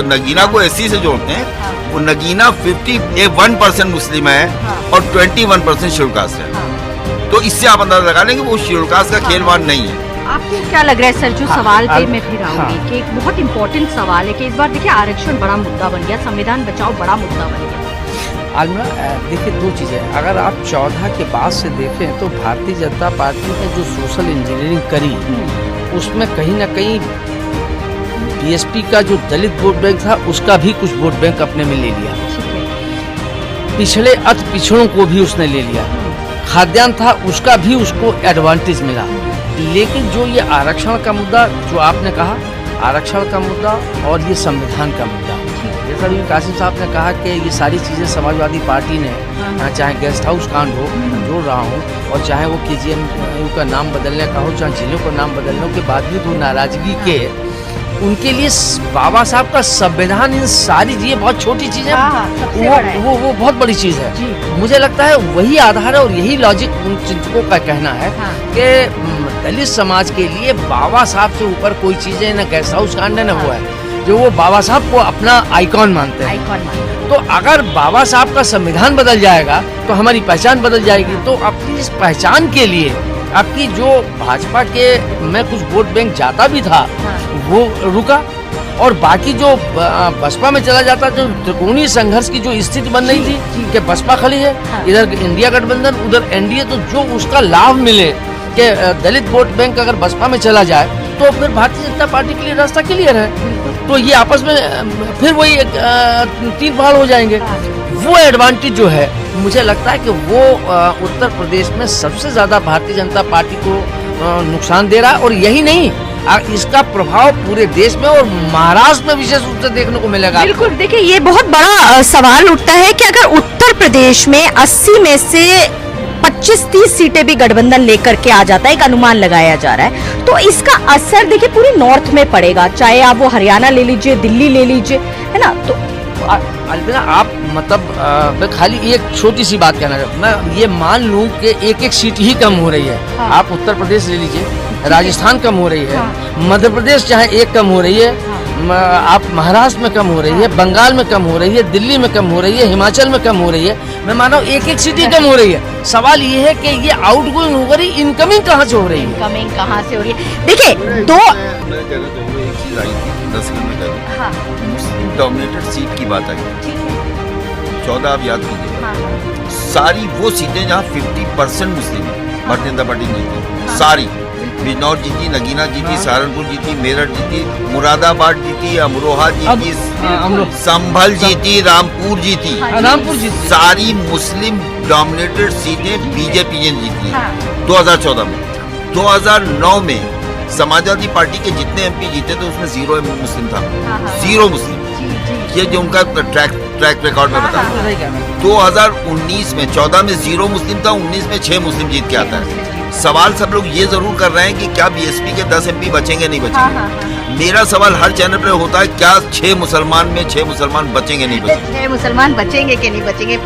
नगीना को SC से जोड़ते हैं। वो नगीना 51% मुस्लिम है और 21% शेड्यूल कास्ट है, तो इससे आप अंदाजा लगा लें कि वो शेड्यूल कास्ट का खेल वहाँ नहीं है। आपको क्या लग रहा है सर, जो सवाल पे मैं फिर आऊंगी कि एक बहुत इंपॉर्टेंट सवाल है कि इस बार देखिए आरक्षण बड़ा मुद्दा बन गया, संविधान बचाओ बड़ा मुद्दा बन गया। आलमरा देखिए 2 चीज़ें, अगर आप 14 के बाद से देखें तो भारतीय जनता पार्टी ने जो सोशल इंजीनियरिंग करी उसमें कहीं ना कहीं BSP का जो दलित वोट बैंक था उसका भी कुछ वोट बैंक अपने में ले लिया, पिछड़े अति पिछड़ों को भी उसने ले लिया, खाद्यान्न था उसका भी उसको एडवांटेज मिला। लेकिन जो ये आरक्षण का मुद्दा जो आपने कहा, आरक्षण का मुद्दा और ये संविधान का मुद्दा, जैसा भी कासिम साहब ने कहा कि ये सारी चीज़ें समाजवादी पार्टी ने, चाहे गेस्ट हाउस कांड हो जोड़ रहा हो और चाहे वो KGMU का नाम बदलने का हो, चाहे जिलों का नाम बदलने के बाद भी वो नाराजगी के उनके लिए बाबा साहब का संविधान, इन सारी चीज़ें बहुत छोटी चीज़ है, वो बहुत बड़ी चीज़ है। मुझे लगता है वही आधार है और यही लॉजिक उन चिंतकों का कहना है कि दलित समाज के लिए बाबा साहब से ऊपर कोई चीज़ें न गेस्ट हाउस कांड न हुआ है, जो वो बाबा साहब को अपना आइकॉन मानते हैं। तो अगर बाबा साहब का संविधान बदल जाएगा तो हमारी पहचान बदल जाएगी। तो अपनी इस पहचान के लिए आपकी जो भाजपा के में कुछ वोट बैंक जाता भी था वो रुका, और बाकी जो बसपा में चला जाता, जो त्रिकोणीय संघर्ष की जो स्थिति बन रही थी कि बसपा खड़ी है, इधर इंडिया गठबंधन, उधर एनडीए, तो जो उसका लाभ मिले कि दलित वोट बैंक अगर बसपा में चला जाए तो फिर भारतीय जनता पार्टी के लिए रास्ता क्लियर है। तो ये आपस में फिर वही तीन पहाड़ हो जाएंगे। वो एडवांटेज जो है मुझे लगता है कि वो उत्तर प्रदेश में सबसे ज्यादा भारतीय जनता पार्टी को नुकसान दे रहा है, और यही नहीं, इसका प्रभाव पूरे देश में और महाराष्ट्र में विशेष रूप से देखने को मिलेगा। बिल्कुल, देखिए ये बहुत बड़ा सवाल उठता है कि अगर उत्तर प्रदेश में 80 में से 25-30 सीटें भी गठबंधन लेकर के आ जाता है, एक अनुमान लगाया जा रहा है, तो इसका असर देखिए पूरे नॉर्थ में पड़ेगा, चाहे आप वो हरियाणा ले लीजिए, दिल्ली ले लीजिए, है ना। तो अलविदा आप मतलब मैं खाली एक छोटी सी बात कहना चाहता हूँ, मैं ये मान लूँ कि एक सीट ही कम हो रही है। आप उत्तर प्रदेश ले लीजिए, राजस्थान कम हो रही है, मध्य प्रदेश चाहे एक कम हो रही है, आप महाराष्ट्र में कम हो रही है, बंगाल में कम हो रही है, दिल्ली में कम हो रही है, हिमाचल में कम हो रही है, मैं मान रहा हूँ एक सीट ही कम हो रही है। सवाल ये है कि ये आउटगोइंग हो रही, इनकमिंग कहाँ से हो रही है? इनकमिंग कहाँ से हो रही है? देखिए दो मैं कहना चाहूँगा एक चीज आई थी 10 मिनट में कही, मुस्लिम डोमिनेटेड सीट की बात आई, 14 आप याद कीजिए, सारी वो सीटें जहाँ 50% मुस्लिम है, भारतीय जनता पार्टी नहीं जीती, सारी बिजनौर जीती, नगीना जीती, सहारनपुर जीती, मेरठ जीती, मुरादाबाद जीती, अमरोहा जीती, संभल जीती, रामपुर जीती, सारी मुस्लिम डोमिनेटेड सीटें बीजेपी ने जीती हैं 2014 में। 2009 में समाजवादी पार्टी के जितने एमपी जीते थे उसमें 0 मुस्लिम था, 0 मुस्लिम, ये जो उनका ट्रैक रिकॉर्ड में बता। 2019 में 14 में 0 मुस्लिम था, 19 में 6 मुस्लिम जीत के आता है। सवाल सब लोग ये जरूर कर रहे हैं कि क्या बीएसपी के 10 एमपी बचेंगे नहीं बचेंगे। मेरा सवाल हर चैनल पे होता है, क्या 6 मुसलमान में 6 मुसलमान बचेंगे नहीं बचेंगे? 6 मुसलमान बचेंगे कि नहीं बचेंगे?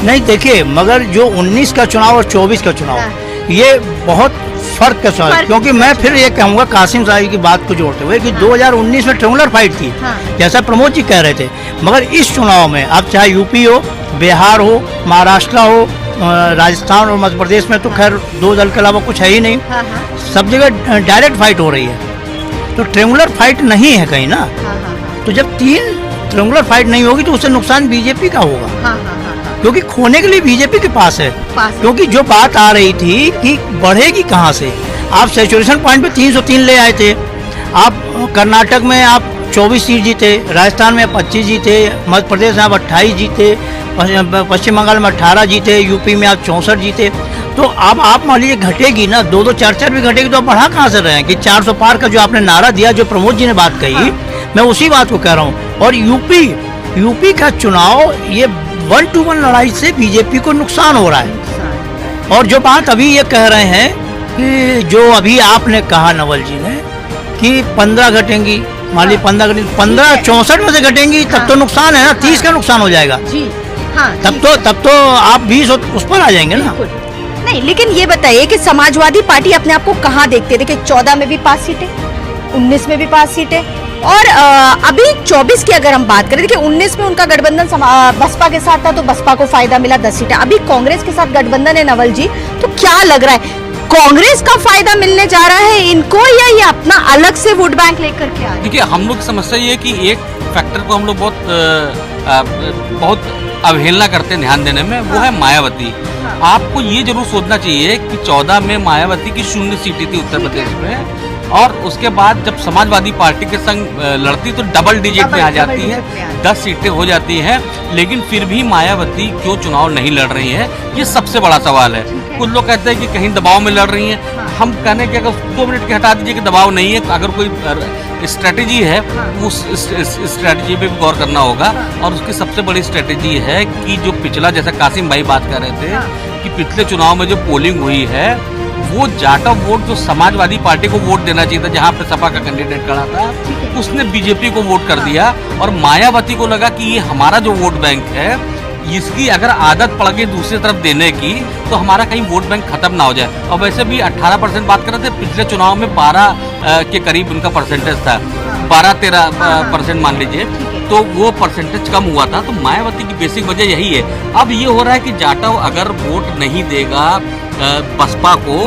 नहीं, देखिए, मगर जो 19 का चुनाव और 24 का चुनाव ये बहुत फर्क का सवाल है, क्योंकि मैं फिर ये कहूँगा कासिम साहब की बात को जोड़ते हुए कि 2019 में ट्रेंगुलर फाइट थी, जैसा प्रमोद जी कह रहे थे, मगर इस चुनाव में अब चाहे यूपी हो, बिहार हो, महाराष्ट्र हो, राजस्थान और मध्य प्रदेश में तो खैर 2 दल के अलावा कुछ है ही नहीं, सब जगह डायरेक्ट फाइट हो रही है, तो ट्रेंगुलर फाइट नहीं है कहीं ना। तो जब 3 ट्रेंगुलर फाइट नहीं होगी तो उससे नुकसान बीजेपी का होगा, क्योंकि खोने के लिए बीजेपी के पास है। क्योंकि जो बात आ रही थी कि बढ़ेगी कहाँ से, आप सैचुरेशन पॉइंट पे 303 ले आए थे, आप कर्नाटक में आप 24 सीट जीते, राजस्थान में 25 जीते, मध्य प्रदेश में आप 28 जीते, पश्चिम बंगाल में 18 जीते, यूपी में आप 64 जीते। तो अब आप मान लीजिए घटेगी ना, 2-2, 4-4 भी घटेगी, तो आप बढ़ा कहाँ से रहे हैं कि 400 पार का जो आपने नारा दिया, जो प्रमोद जी ने बात कही, मैं उसी बात को कह रहा हूँ। और यूपी का चुनाव ये 1-to-1 लड़ाई से बीजेपी को नुकसान हो रहा है। और जो बात अभी ये कह रहे हैं कि जो अभी आपने कहा नवल जी ने कि 15 घटेंगी, मान ली 15 64 में से घटेंगी, तब तो नुकसान है ना, 30 का नुकसान हो जाएगा जी। तब तो आप 20 उस पर आ जाएंगे ना। नहीं, लेकिन ये बताइए कि समाजवादी पार्टी अपने आप को कहाँ देखते? देखिए 14 में भी 5 सीटें, 19 में भी 5 सीटें, और अभी 24 की अगर हम बात करें, देखिए 19 में उनका गठबंधन बसपा के साथ था तो बसपा को फायदा मिला 10 सीटें, अभी कांग्रेस के साथ गठबंधन है नवल जी, तो क्या लग रहा है कांग्रेस का फायदा मिलने जा रहा है इनको, या ये अपना अलग से वोट बैंक लेकर के आ रहे हैं? देखिए हम लोग की समस्या ये है कि एक फैक्टर को हम लोग बहुत अवहेलना करते हैं ध्यान देने में, वो है मायावती। आपको ये जरूर सोचना चाहिए कि 14 में मायावती की 0 सीटें थी उत्तर प्रदेश में, और उसके बाद जब समाजवादी पार्टी के संग लड़ती तो डबल डिजिट में आ जाती है, 10 सीटें हो जाती हैं, लेकिन फिर भी मायावती क्यों चुनाव नहीं लड़ रही है, ये सबसे बड़ा सवाल है। कुछ लोग कहते हैं कि कहीं दबाव में लड़ रही हैं, हम कहने कि अगर 2 मिनट के हटा दीजिए कि दबाव नहीं है, अगर कोई स्ट्रेटेजी है उस स्ट्रेटेजी पे भी गौर करना होगा। और उसकी सबसे बड़ी स्ट्रेटेजी है कि जो पिछला, जैसा कासिम भाई बात कर रहे थे कि पिछले चुनाव में जो पोलिंग हुई है वो जाटव वोट जो समाजवादी पार्टी को वोट देना चाहिए था, जहां पे सपा का कैंडिडेट खड़ा था, उसने बीजेपी को वोट कर दिया, और मायावती को लगा कि ये हमारा जो वोट बैंक है इसकी अगर आदत पड़ गई दूसरी तरफ देने की तो हमारा कहीं वोट बैंक खत्म ना हो जाए। और वैसे भी 18% बात कर रहे थे, पिछले चुनाव में 12 के करीब उनका परसेंटेज था, 12-13% मान लीजिए, तो वो परसेंटेज कम हुआ था। तो मायावती की बेसिक वजह यही है। अब ये हो रहा है कि जाटव अगर वोट नहीं देगा बसपा को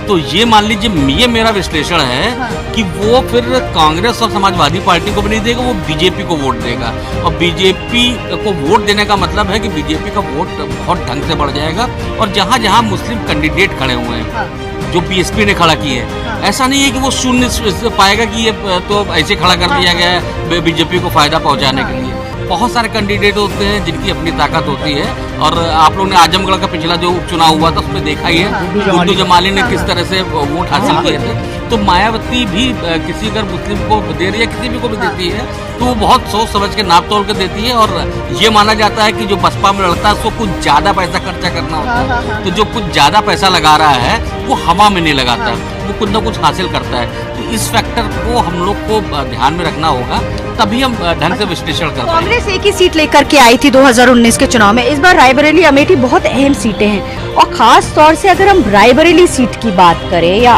तो ये मान लीजिए, ये मेरा विश्लेषण है कि वो फिर कांग्रेस और समाजवादी पार्टी को भी नहीं देगा, वो बीजेपी को वोट देगा। और बीजेपी को वोट देने का मतलब है कि बीजेपी का वोट बहुत ढंग से बढ़ जाएगा। और जहाँ जहाँ मुस्लिम कैंडिडेट खड़े हुए हैं जो बीएसपी ने खड़ा किए हैं, ऐसा नहीं है कि वो शून्य पाएगा कि ये तो ऐसे खड़ा कर दिया गया है बीजेपी को फायदा पहुंचाने के लिए। बहुत सारे कैंडिडेट होते हैं जिनकी अपनी ताकत होती है। और आप लोगों ने आजमगढ़ का पिछला जो उपचुनाव हुआ था उसमें देखा ही है गुड्डू जमाली ने किस तरह से वोट हासिल किए थे। तो मायावती भी किसी अगर मुस्लिम को दे रही है, किसी भी को भी देती है, तो वो बहुत सोच समझ के नाप तोड़ के देती है। और ये माना जाता है कि जो बसपा में लड़ता है उसको कुछ ज्यादा पैसा खर्चा करना होता है, तो जो कुछ ज्यादा पैसा लगा रहा है वो हवा में नहीं लगाता, वो कुछ ना कुछ हासिल करता है। तो इस फैक्टर को हम लोग को ध्यान में रखना होगा, तभी हम ढंग से विश्लेषण कर पाएंगे। कांग्रेस एक ही सीट लेकर के आई थी 2019 के चुनाव में। इस बार रायबरेली अमेठी बहुत अहम सीटें हैं, और खास तौर से अगर हम रायबरेली सीट की बात करें, या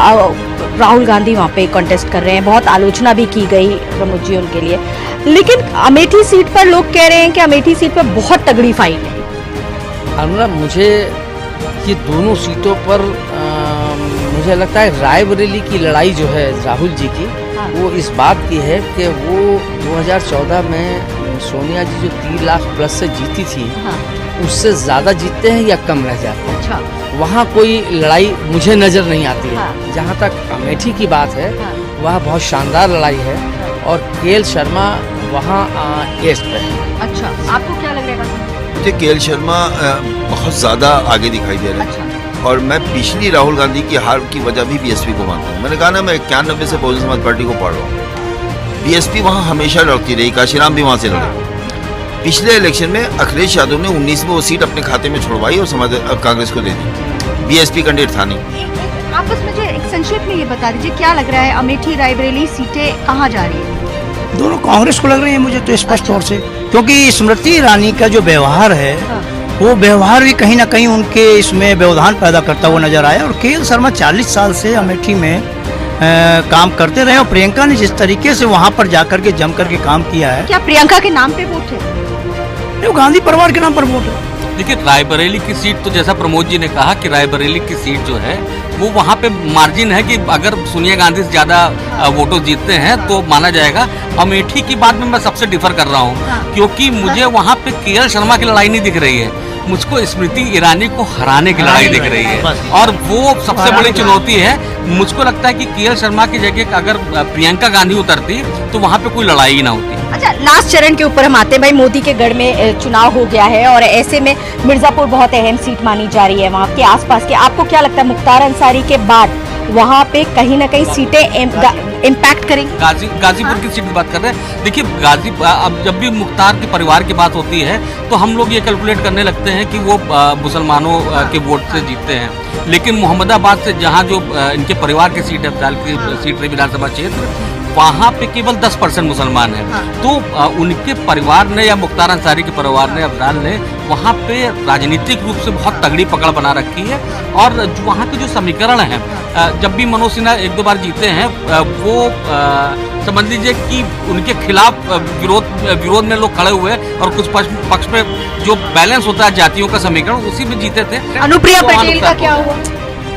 राहुल गांधी वहाँ पे कॉन्टेस्ट कर रहे हैं, बहुत आलोचना भी की गई प्रमोद जी उनके लिए, लेकिन अमेठी सीट पर लोग कह रहे हैं कि अमेठी सीट पर बहुत तगड़ी फाइट है। अनुराग, मुझे ये दोनों सीटों पर मुझे लगता है रायबरेली की लड़ाई जो है राहुल जी की, वो इस बात की है कि वो 2014 में सोनिया जी जो 3 लाख प्लस से जीती थी, उससे ज़्यादा जीतते हैं या कम रह जाते हैं। अच्छा। वहाँ कोई लड़ाई मुझे नज़र नहीं आती है। जहाँ तक अमेठी की बात है, वह बहुत शानदार लड़ाई है, और केएल शर्मा वहाँ एस्ट पे है। अच्छा, आपको क्या लग रहा है? मुझे केएल शर्मा बहुत ज़्यादा आगे दिखाई दे रहे हैं। और मैं पिछली राहुल गांधी की हार की वजह भी बीएसपी को मानता हूँ। मैंने कहा ना, मैं 91 से बहुजन समाज पार्टी को पढ़ रहा हूँ। बीएसपी वहाँ हमेशा लड़ती रही, काशीराम भी वहाँ से लड़े। पिछले इलेक्शन में अखिलेश यादव ने 19 में वो सीट अपने खाते में छुड़वाई और कांग्रेस को दे दी। बीएसपी कैंडिडेट था नहीं। आपस में जो एक संक्षेप में ये बता दीजिए, क्या लग रहा है अमेठी रायबरेली सीटें कहाँ जा रही है? दोनों कांग्रेस को लग रही है मुझे तो स्पष्ट तौर से, क्योंकि स्मृति ईरानी का जो व्यवहार है, वो व्यवहार भी कहीं ना कहीं उनके इसमें व्यवधान पैदा करता हुआ नजर आया। और केएल शर्मा 40 साल से अमेठी में काम करते रहे, और प्रियंका ने जिस तरीके से वहाँ पर जाकर के जम करके काम किया है। क्या प्रियंका के नाम पे वोट है? वो गांधी परिवार के नाम पर वोट है। देखिए, रायबरेली की सीट तो जैसा प्रमोद जी ने कहा कि रायबरेली की सीट जो है वो वहाँ पे मार्जिन है कि अगर सोनिया गांधी से ज्यादा वोटों जीतते हैं तो माना जाएगा। अमेठी की बात में मैं सबसे डिफर कर रहा हूँ, क्योंकि मुझे वहाँ पे केएल शर्मा की लड़ाई नहीं दिख रही है, मुझको स्मृति ईरानी को हराने की लड़ाई दिख रही है, और वो सबसे बड़ी चुनौती है। मुझको लगता है कि केएल शर्मा की जगह अगर प्रियंका गांधी उतरती तो वहाँ पे कोई लड़ाई ही ना होती। अच्छा, लास्ट चरण के ऊपर हम आते हैं। भाई, मोदी के गढ़ में चुनाव हो गया है, और ऐसे में मिर्जापुर बहुत अहम सीट मानी जा रही है वहाँ के आसपास के। आपको क्या लगता है मुख्तार अंसारी के बाद वहाँ पे कहीं ना कहीं सीटें इम्पैक्ट करेंगे? गाजीपुर की सीट की बात कर रहे हैं। देखिए, अब जब भी मुख्तार के परिवार की बात होती है तो हम लोग ये कैलकुलेट करने लगते हैं कि वो मुसलमानों के वोट से जीतते हैं, लेकिन मोहम्मदाबाद से जहाँ जो इनके परिवार की सीट है, फिलहाल की सीट रही विधानसभा क्षेत्र, वहाँ पे केवल 10% मुसलमान हैं। तो उनके परिवार ने या मुख्तार अंसारी के परिवार ने, अफजाल ने वहाँ पे राजनीतिक रूप से बहुत तगड़ी पकड़ बना रखी है। और जो वहाँ के जो समीकरण हैं, जब भी मनोज सिन्हा 1-2 बार जीते हैं, वो समझ लीजिए कि उनके खिलाफ विरोध में लोग खड़े हुए, और कुछ पक्ष में जो बैलेंस होता है जातियों का समीकरण, उसी में जीते थे। अनुप्रिया पटेल का क्या हुआ?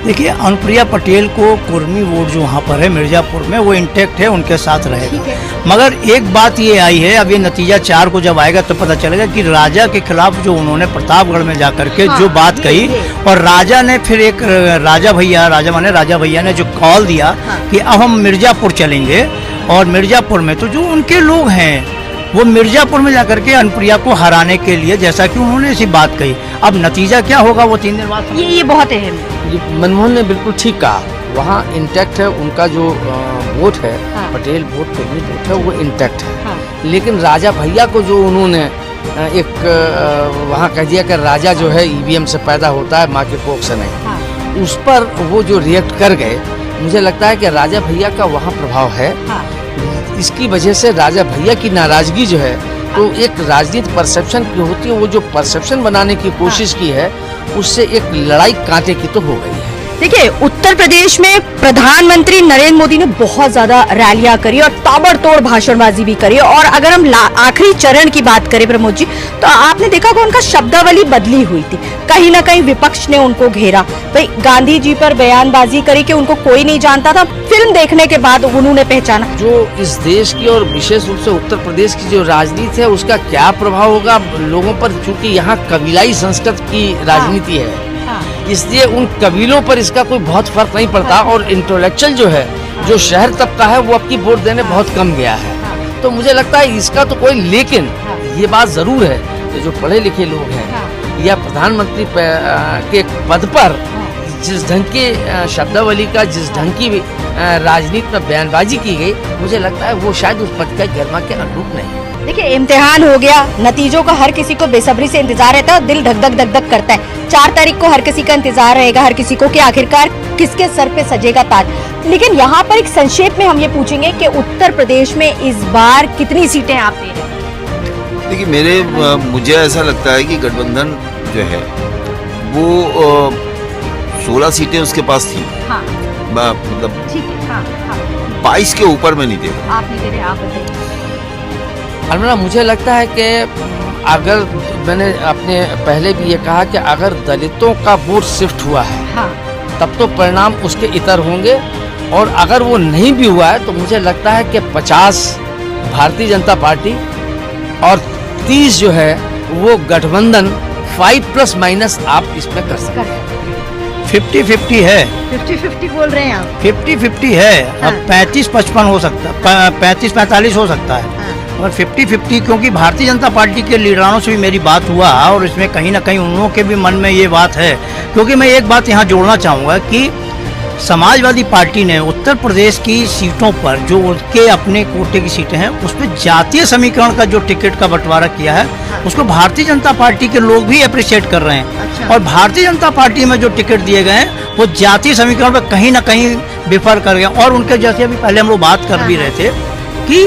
देखिए, अनुप्रिया पटेल को कुर्मी वोट जो वहाँ पर है मिर्जापुर में, वो इंटैक्ट है, उनके साथ रहेगा। मगर एक बात ये आई है, अब ये नतीजा 4 को जब आएगा तो पता चलेगा कि राजा के खिलाफ जो उन्होंने प्रतापगढ़ में जाकर के जो बात कही, और राजा ने फिर एक राजा भैया ने जो कॉल दिया कि अब हम मिर्जापुर चलेंगे, और मिर्जापुर में तो जो उनके लोग हैं वो मिर्जापुर में जाकर के अनुप्रिया को हराने के लिए, जैसा कि उन्होंने ऐसी बात कही। अब नतीजा क्या होगा वो 3 दिन बाद। ये बहुत अहम है। मनमोहन ने बिल्कुल ठीक कहा, वहाँ इंटैक्ट है उनका जो वोट है, पटेल वोट कर्मी वोट है, वो इंटैक्ट है। लेकिन राजा भैया को जो उन्होंने एक वहाँ कह दिया कि राजा जो है ईवीएम से पैदा होता है, माँ के कोख से नहीं, उस पर वो जो रिएक्ट कर गए, मुझे लगता है कि राजा भैया का वहाँ प्रभाव है। इसकी वजह से राजा भैया की नाराजगी जो है, तो एक राजनीतिक परसेप्शन की होती है, वो जो परसेप्शन बनाने की कोशिश की है, उससे एक लड़ाई कांटे की तो हो गई है। देखिए, उत्तर प्रदेश में प्रधानमंत्री नरेंद्र मोदी ने बहुत ज्यादा रैलियां करी और ताबड़तोड़ भाषणबाजी भी करी। और अगर हम आखिरी चरण की बात करें प्रमोद जी, तो आपने देखा कि उनका शब्दावली बदली हुई थी। कहीं ना कहीं विपक्ष ने उनको घेरा, भाई गांधी जी पर बयानबाजी करी कि उनको कोई नहीं जानता था, फिल्म देखने के बाद उन्होंने पहचाना। जो इस देश की और विशेष रूप से उत्तर प्रदेश की जो राजनीति है उसका क्या प्रभाव होगा लोगों पर, चूंकि यहाँ कबीलाई संस्कृति की राजनीति है, इसलिए उन कबीलों पर इसका कोई बहुत फर्क नहीं पड़ता। और इंटेलेक्चुअल जो है, जो शहर तबका है, वो अपनी वोट देने बहुत कम गया है। तो मुझे लगता है इसका तो कोई, लेकिन ये बात जरूर है कि जो पढ़े लिखे लोग हैं या प्रधानमंत्री के पद पर जिस ढंग की शब्दावली का, जिस ढंग की राजनीति में बयानबाजी की गई, मुझे लगता है वो शायद उस पद का गरिमा के अनुरूप नहीं। देखिए, इम्तिहान हो गया, नतीजों का हर किसी को बेसब्री से इंतजार रहता है और दिल धक धक धक धक करता है। 4 तारीख को हर किसी का इंतजार रहेगा, हर किसी को कि आखिरकार किसके सर पे सजेगा ताज। लेकिन यहाँ पर एक संक्षेप में हम ये पूछेंगे कि उत्तर प्रदेश में इस बार कितनी सीटें आप दे रहे हैं? देखिए, मुझे ऐसा लगता है कि गठबंधन जो है वो 16 सीटें उसके पास थी। हाँ। मतलब ठीक है, हाँ, हाँ। 22 के ऊपर में नहीं दे रहा। आप नहीं दे रहे, आप बताइए। अलमरा, मुझे लगता है कि अगर मैंने अपने पहले भी ये कहा कि अगर दलितों का वोट शिफ्ट हुआ है, हाँ। तब तो परिणाम उसके इतर होंगे। और अगर वो नहीं भी हुआ है तो मुझे लगता है कि 50 भारतीय जनता पार्टी और 30 जो है वो गठबंधन 5± आप इसमें कर सकते हैं। 50-50 है। 50-50 बोल रहे हैं आप? 50-50 है। हाँ। अब 35-55 हो सकता है, 35-45 हो सकता है। और 50-50, क्योंकि भारतीय जनता पार्टी के लीडरों से भी मेरी बात हुआ और इसमें कहीं ना कहीं उन लोगों के भी मन में ये बात है। क्योंकि मैं एक बात यहाँ जोड़ना चाहूँगा कि समाजवादी पार्टी ने उत्तर प्रदेश की सीटों पर, जो उनके अपने कोटे की सीटें हैं, उस पर जातीय समीकरण का जो टिकट का बंटवारा किया है, उसको भारतीय जनता पार्टी के लोग भी अप्रिशिएट कर रहे हैं। अच्छा। और भारतीय जनता पार्टी में जो टिकट दिए गए हैं वो जातीय समीकरण पर कहीं ना कहीं विफर कर गए। और उनके जैसे अभी पहले हम लोग बात कर भी रहे थे कि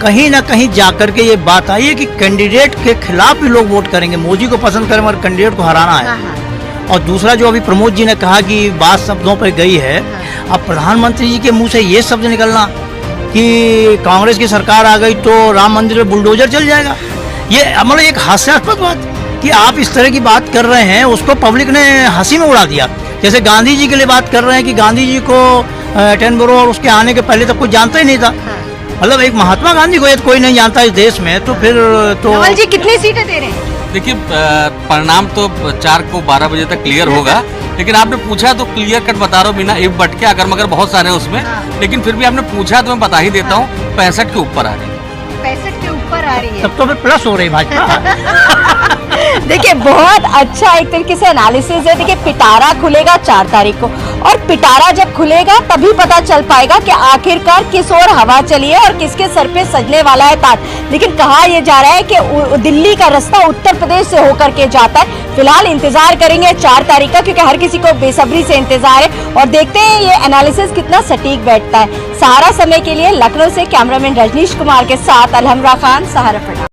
कहीं ना कहीं जाकर के ये बात आई है कि कैंडिडेट के खिलाफ भी लोग वोट करेंगे। मोदी को पसंद करें मगर कैंडिडेट को हराना है। और दूसरा जो अभी प्रमोद जी ने कहा कि बात शब्दों पर गई है, अब प्रधानमंत्री जी के मुंह से ये शब्द निकलना कि कांग्रेस की सरकार आ गई तो राम मंदिर में बुलडोजर चल जाएगा, ये मतलब एक हास्यास्पद बात कि आप इस तरह की बात कर रहे हैं। उसको पब्लिक ने हंसी में उड़ा दिया। जैसे गांधी जी के लिए बात कर रहे हैं कि गांधी जी को एटनबरो और उसके आने के पहले तक कोई जानता ही नहीं था। मतलब एक महात्मा गांधी को कोई नहीं जानता इस देश में, तो फिर तो नवल जी कितनी सीटें दे रहे हैं? देखिए, परिणाम तो 4 को 12 बजे तक क्लियर होगा, लेकिन आपने पूछा तो क्लियर कट बता रहा हूँ, बिना इफ बट के, अगर मगर बहुत सारे हैं उसमें। लेकिन फिर भी आपने पूछा तो मैं बता ही देता हूँ, 65 के ऊपर आ रही है। 65 के ऊपर आ रही है, तब तो फिर प्लस हो रही भाजपा। देखिए, बहुत अच्छा एक तरीके से एनालिसिस है। देखिए, पिटारा खुलेगा 4 तारीख को, और पिटारा जब खुलेगा तभी पता चल पाएगा कि आखिरकार किस ओर हवा चली है और किसके सर पे सजने वाला है ताज। लेकिन कहा यह जा रहा है कि दिल्ली का रास्ता उत्तर प्रदेश से होकर के जाता है। फिलहाल इंतजार करेंगे 4 तारीख का, क्योंकि हर किसी को बेसब्री से इंतजार है और देखते हैं ये एनालिसिस कितना सटीक बैठता है। सहारा समय के लिए लखनऊ से कैमरामैन रजनीश कुमार के साथ अलहमरा खान, सहारा।